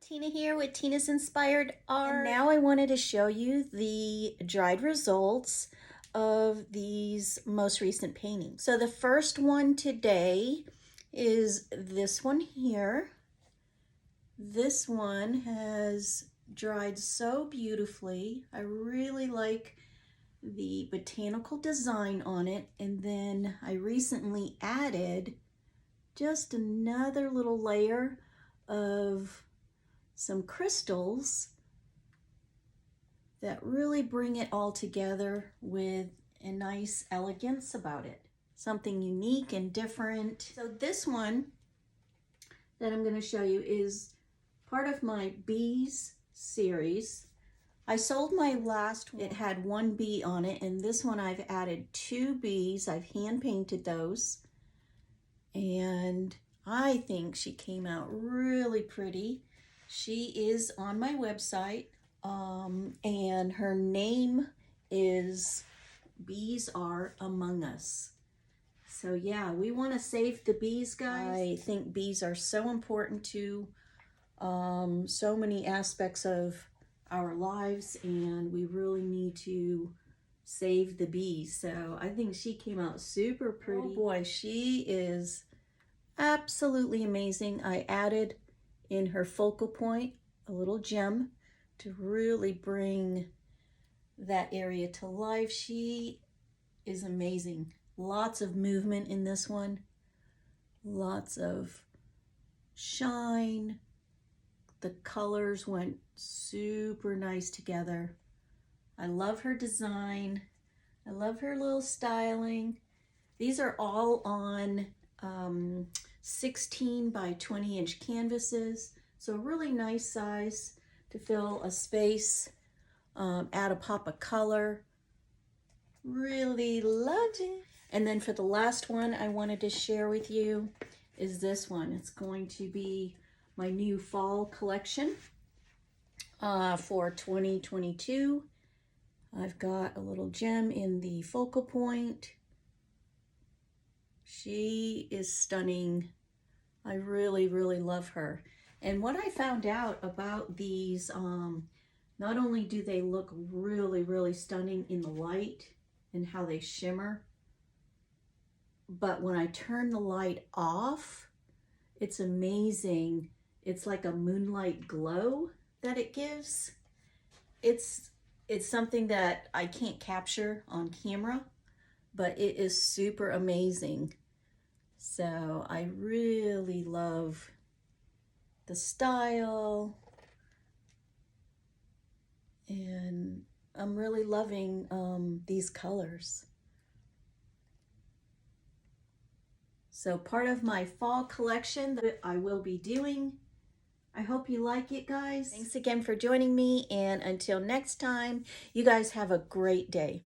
Tina here with Tina's Inspired Art. And now I wanted to show you the dried results of these most recent paintings. So the first one today is this one here. This one has dried so beautifully. I really like the botanical design on it. And then I recently added just another little layer of some crystals that really bring it all together with a nice elegance about it. Something unique and different. So this one that I'm going to show you is part of my bees series. I sold my last one. It had one bee on it, and this one I've added 2 bees. I've hand painted those, and I think she came out really pretty. She is on my website, and her name is Bees Are Among Us. So yeah, we want to save the bees, guys. I think bees are so important to so many aspects of our lives, and we really need to save the bees. So I think she came out super pretty. Oh boy, she is absolutely amazing. I added in her focal point a little gem to really bring that area to life. She is amazing. Lots of movement in this one, lots of shine. The colors went super nice together. I love her design. I love her little styling. These are all on 16 by 20 inch canvases, so a really nice size to fill a space, add a pop of color. Really loved it. And then for the last one I wanted to share with you is this one. It's going to be my new fall collection for 2022. I've got a little gem in the focal point. She is stunning. I really, really love her. And what I found out about these, not only do they look really, really stunning in the light and how they shimmer, but when I turn the light off, it's amazing. It's like a moonlight glow that it gives. It's something that I can't capture on camera, but it is super amazing. So I really love the style, and I'm really loving these colors. So part of my fall collection that I will be doing. I hope you like it, guys. Thanks again for joining me, and until next time, you guys have a great day.